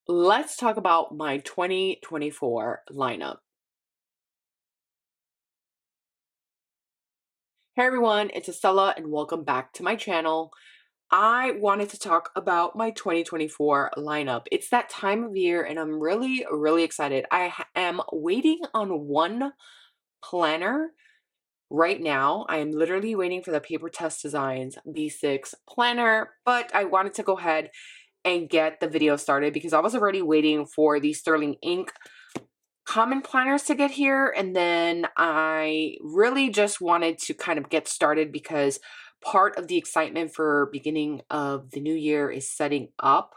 Let's talk about my 2024 lineup. Hey everyone, it's Estella and welcome back to my channel. I wanted to talk about my 2024 lineup. It's that time of year and I'm really excited. I am waiting on one planner right now. I am literally waiting for the Paper Test Designs B6 planner, but I wanted to go ahead and get the video started because I was already waiting for the Sterling Ink common planners to get here, and then I really just wanted to kind of get started because part of the excitement for beginning of the new year is setting up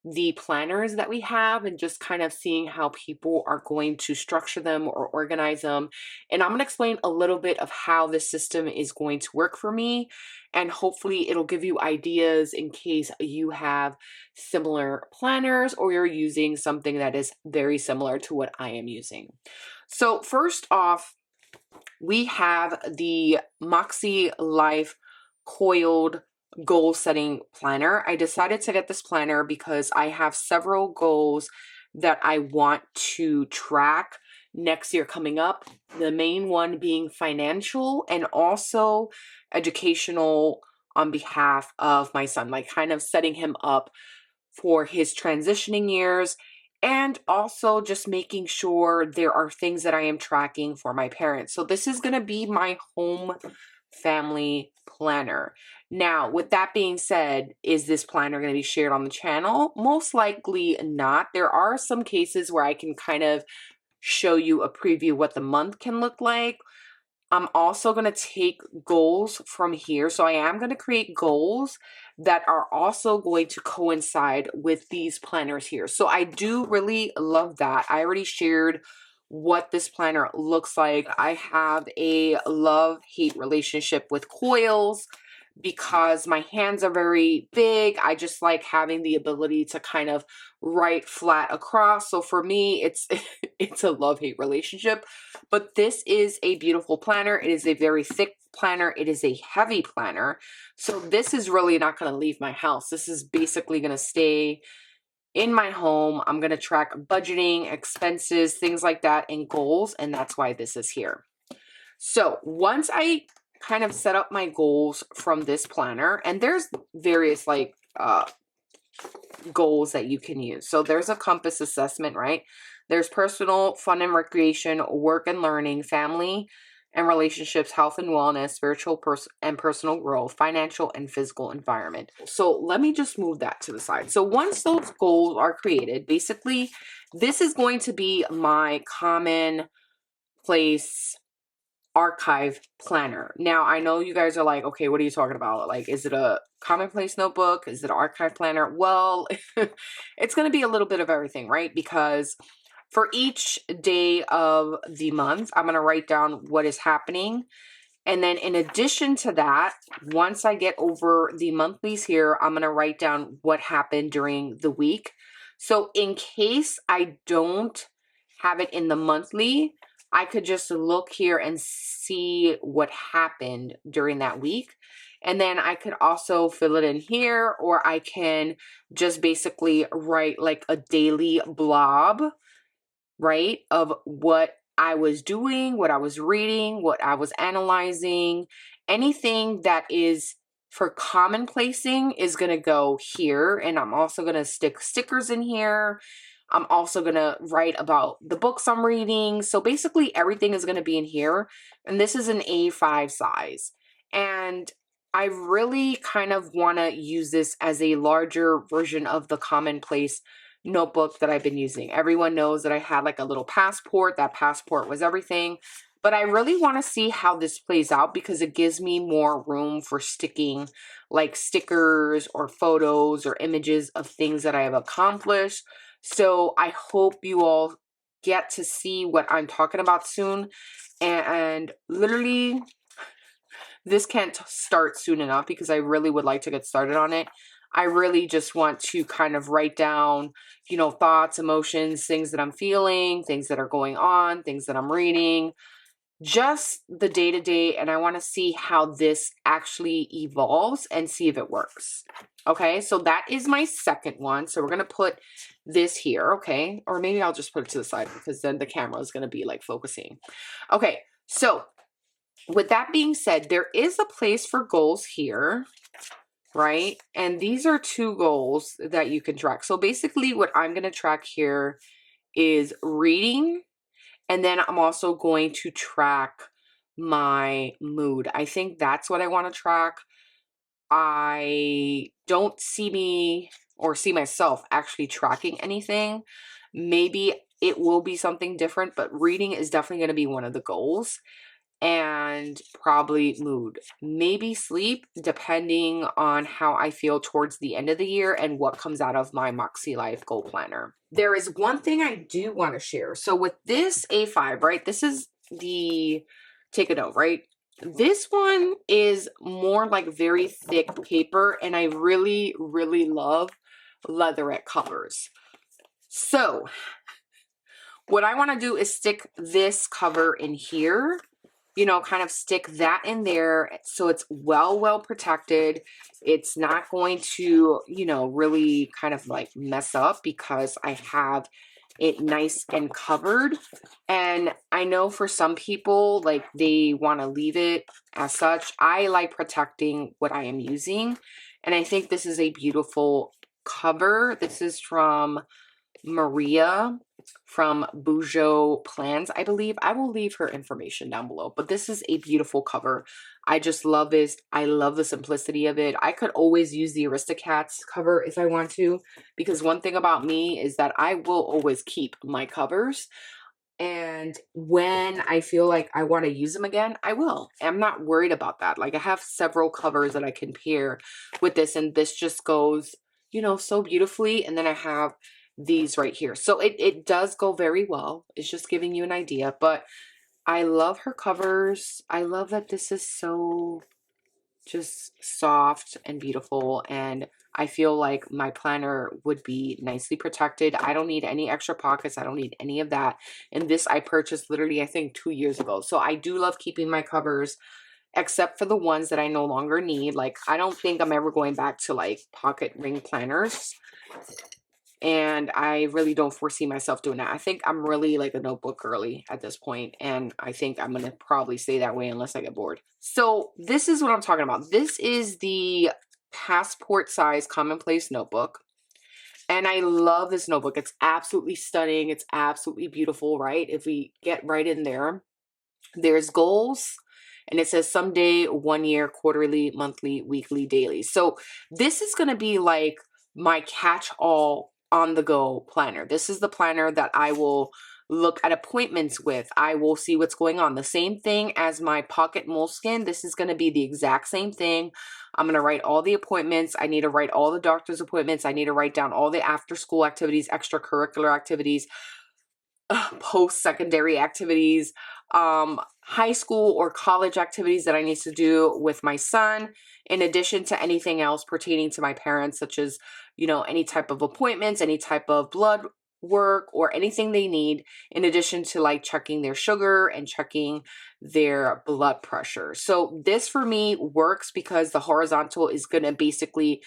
the planners that we have and just kind of seeing how people are going to structure them or organize them. And I'm going to explain a little bit of how this system is going to work for me. And hopefully it'll give you ideas in case you have similar planners or you're using something that is very similar to what I am using. So first off, we have the MakseLife coiled goal setting planner. I decided to get this planner because I have several goals that I want to track next year coming up. The main one being financial and also educational on behalf of my son, like kind of setting him up for his transitioning years, and also just making sure there are things that I am tracking for my parents. So this is going to be my home family planner. Now, with that being said, is this planner going to be shared on the channel? Most likely not. There are some cases where I can kind of show you a preview what the month can look like. I'm also going to take goals from here. So I am going to create goals that are also going to coincide with these planners here. So I do really love that. I already shared what this planner looks like. I have a love-hate relationship with coils because my hands are very big. I just like having the ability to kind of write flat across. So for me, it's it's a love-hate relationship. But this is a beautiful planner. It is a very thick planner. It is a heavy planner. So this is really not going to leave my house. This is basically going to stay in my home. I'm going to track budgeting, expenses, things like that, and goals. And that's why this is here. So once I kind of set up my goals from this planner, and there's various like goals that you can use. So there's a compass assessment, right? There's personal, fun and recreation, work and learning, family and relationships, health and wellness, spiritual and personal growth, financial and physical environment. So let me just move that to the side. So once those goals are created, basically this is going to be my commonplace archive planner. Now, I know you guys are like, okay, what are you talking about? Like, is it a commonplace notebook? Is it an archive planner? Well, it's going to be a little bit of everything, right? Because for each day of the month, I'm going to write down what is happening. And then in addition to that, once I get over the monthlies here, I'm going to write down what happened during the week. So in case I don't have it in the monthly, I could just look here and see what happened during that week. And then I could also fill it in here, or I can just basically write like a daily blob, right, of what I was doing, what I was reading, what I was analyzing. Anything that is for commonplacing is going to go here. And I'm also going to stick stickers in here. I'm also going to write about the books I'm reading. So basically everything is going to be in here. And this is an A5 size. And I really kind of want to use this as a larger version of the commonplace notebook that I've been using. Everyone knows that I had like a little passport. That passport was everything. But I really want to see how this plays out because it gives me more room for sticking like stickers or photos or images of things that I have accomplished. So I hope you all get to see what I'm talking about soon. And literally, this can't start soon enough because I really would like to get started on it. I really just want to kind of write down, thoughts, emotions, things that I'm feeling, things that are going on, things that I'm reading. just the day-to-day, and I want to see how this actually evolves and see if it works. Okay, so that is my second one. So we're going to put this here, okay? Or maybe I'll just put it to the side because then the camera is going to be like focusing. Okay, so with that being said, there is a place for goals here, right? And these are 2 goals that you can track. So basically what I'm going to track here is reading, and then I'm also going to track my mood. I think that's what I want to track. I don't see me or see myself actually tracking anything. Maybe it will be something different, but reading is definitely going to be one of the goals. And probably mood, maybe sleep, depending on how I feel towards the end of the year and what comes out of my MakseLife goal planner. There is one thing I do want to share. So with this A5, right, this is the, take a note, right? This one is more like very thick paper, and I really, really love leatherette covers. So what I want to do is stick this cover in here, you know, kind of stick that in there so it's well protected. It's not going to, you know, really kind of like mess up because I have it nice and covered. And I know for some people, like, they want to leave it as such. I like protecting what I am using. And I think this is a beautiful cover. This is from Maria from Bujo Plans, I believe. I will leave her information down below, but this is a beautiful cover. I just love this. I love the simplicity of it. I could always use the Aristocats cover if I want to, because one thing about me is that I will always keep my covers. And when I feel like I want to use them again, I will. I'm not worried about that. Like, I have several covers that I can pair with this, and this just goes, you know, so beautifully. And then I have these right here. So it does go very well. It's just giving you an idea. But I love her covers. I love that this is so just soft and beautiful, and I feel like my planner would be nicely protected. I don't need any extra pockets. I don't need any of that. And this I purchased literally, I think, 2 years ago. So I do love keeping my covers, except for the ones that I no longer need. Like, I don't think I'm ever going back to like pocket ring planners. And I really don't foresee myself doing that. I think I'm really like a notebook girly at this point, and I think I'm going to probably stay that way unless I get bored. So this is what I'm talking about. This is the passport size commonplace notebook. And I love this notebook. It's absolutely stunning. It's absolutely beautiful, right? If we get right in there, there's goals. And it says someday, 1 year, quarterly, monthly, weekly, daily. So this is going to be like my catch-all on the go planner. This is the planner that I will look at appointments with. I will see what's going on. The same thing as my pocket moleskin. This is going to be the exact same thing. I'm going to write all the appointments. I need to write all the doctor's appointments. I need to write down all the after school activities, extracurricular activities, post-secondary activities, high school or college activities that I need to do with my son, in addition to anything else pertaining to my parents, such as, you know, any type of appointments, any type of blood work, or anything they need, in addition to like checking their sugar and checking their blood pressure. So this for me works because the horizontal is going to basically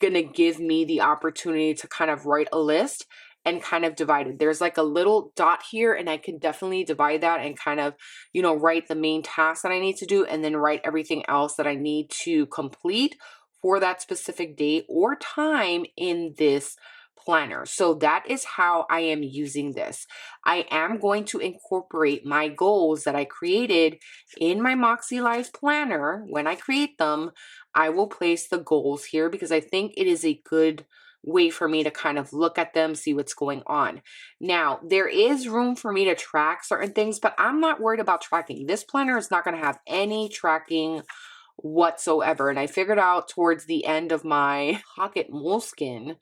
going to give me the opportunity to kind of write a list and kind of divide it. There's like a little dot here, and I can definitely divide that and kind of, you know, write the main tasks that I need to do, and then write everything else that I need to complete for that specific date or time in this planner. So that is how I am using this. I am going to incorporate my goals that I created in my MakseLife planner. When I create them, I will place the goals here because I think it is a good way for me to kind of look at them, see what's going on. Now, there is room for me to track certain things, but I'm not worried about tracking. This planner is not going to have any tracking whatsoever. And I figured out towards the end of my pocket moleskin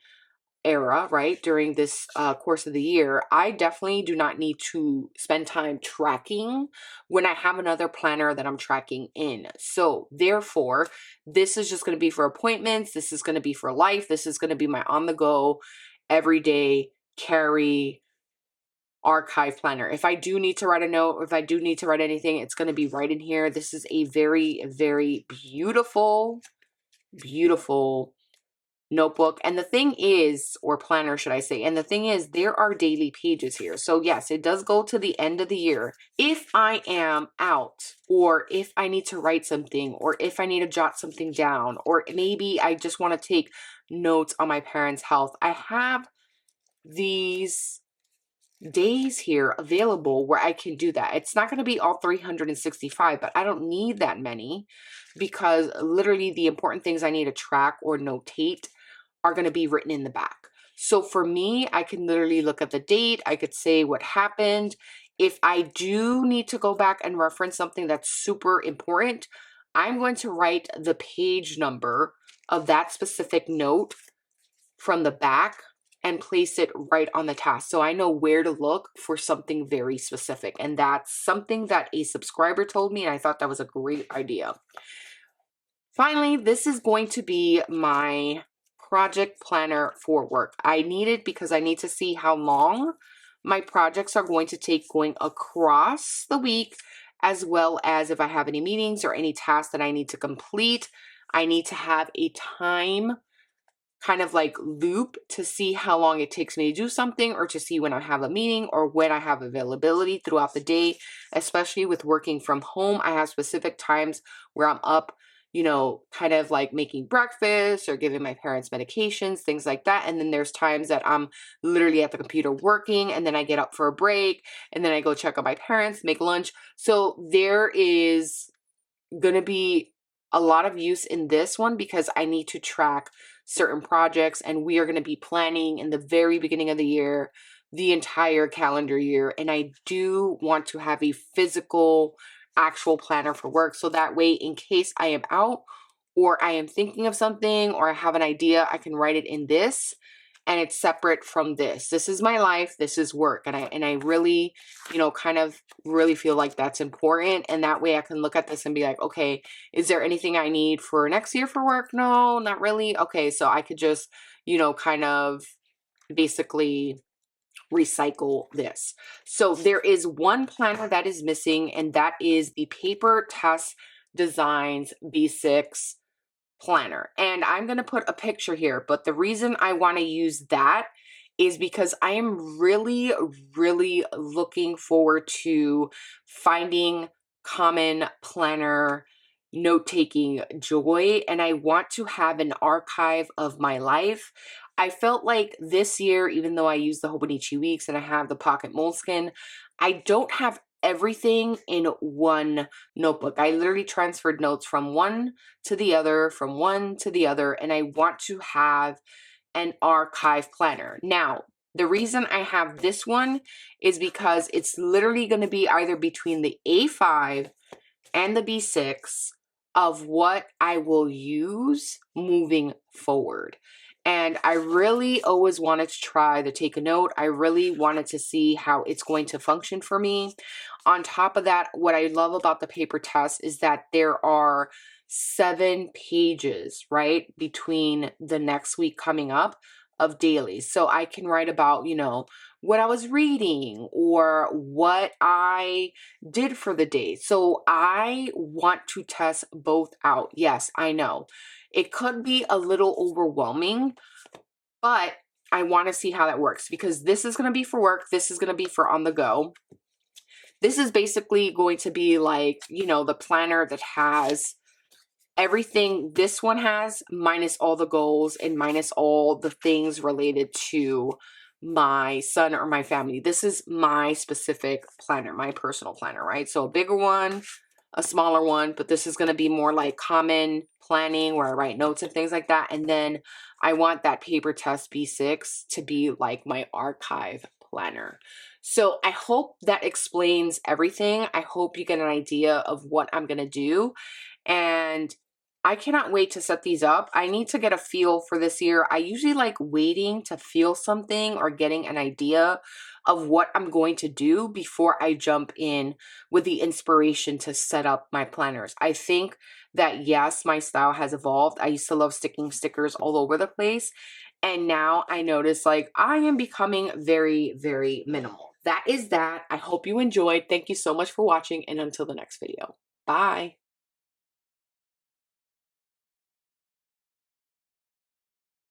era, right, during this course of the year, I definitely do not need to spend time tracking when I have another planner that I'm tracking in. So therefore, this is just going to be for appointments. This is going to be for life. This is going to be my on the go, everyday carry archive planner. If I do need to write a note, if I do need to write anything, it's going to be right in here. This is a very, very beautiful, beautiful notebook. And the thing is, or planner, should I say, and the thing is, there are daily pages here. So yes, it does go to the end of the year. If I am out, or if I need to write something, or if I need to jot something down, or maybe I just want to take notes on my parents' health, I have these days here available where I can do that. It's not going to be all 365, but I don't need that many, because literally the important things I need to track or notate are going to be written in the back. So for me, I can literally look at the date. I could say what happened. If I do need to go back and reference something that's super important, I'm going to write the page number of that specific note from the back and place it right on the task. So I know where to look for something very specific. And that's something that a subscriber told me, and I thought that was a great idea. Finally, this is going to be my project planner for work. I need it because I need to see how long my projects are going to take going across the week, as well as if I have any meetings or any tasks that I need to complete. I need to have a time kind of like loop to see how long it takes me to do something, or to see when I have a meeting or when I have availability throughout the day. Especially with working from home, I have specific times where I'm up, you know, kind of like making breakfast or giving my parents medications, things like that. And then there's times that I'm literally at the computer working, and then I get up for a break, and then I go check on my parents, make lunch. So there is going to be a lot of use in this one, because I need to track certain projects, and we are going to be planning in the very beginning of the year, the entire calendar year. And I do want to have a physical, actual planner for work. So that way, in case I am out, or I am thinking of something, or I have an idea, I can write it in this, and it's separate from this. This is my life. This is work. And I really, you know, kind of really feel like that's important. And that way I can look at this and be like, okay, is there anything I need for next year for work? No, not really. Okay. So I could just, you know, kind of basically recycle this. So there is one planner that is missing, and that is the Paper Tess Designs B6 planner. And I'm going to put a picture here, but the reason I want to use that is because I am really, really looking forward to finding common planner note-taking joy, and I want to have an archive of my life. I felt like this year, even though I use the Hobonichi Weeks and I have the Pocket Moleskine, I don't have everything in one notebook. I literally transferred notes from one to the other, from one to the other, and I want to have an archive planner. Now, the reason I have this one is because it's literally going to be either between the A5 and the B6 of what I will use moving forward. And I really always wanted to try the take a note. I really wanted to see how it's going to function for me. On top of that, what I love about the paper test is that there are 7 pages, right, between the next week coming up of dailies. So I can write about, you know, what I was reading or what I did for the day. So I want to test both out. Yes, I know. It could be a little overwhelming, but I want to see how that works, because this is going to be for work. This is going to be for on the go. This is basically going to be like, you know, the planner that has everything this one has, minus all the goals and minus all the things related to my son or my family. This is my specific planner, my personal planner, right? So a bigger one, a smaller one, but this is going to be more like common planning where I write notes and things like that. And then I want that paper test B6 to be like my archive planner. So I hope that explains everything. I hope you get an idea of what I'm going to do. And I cannot wait to set these up. I need to get a feel for this year. I usually like waiting to feel something or getting an idea of what I'm going to do before I jump in with the inspiration to set up my planners. I think that yes, my style has evolved. I used to love sticking stickers all over the place. And now I notice like I am becoming very, very minimal. that is that. I hope you enjoyed. Thank you so much for watching, and until the next video. Bye.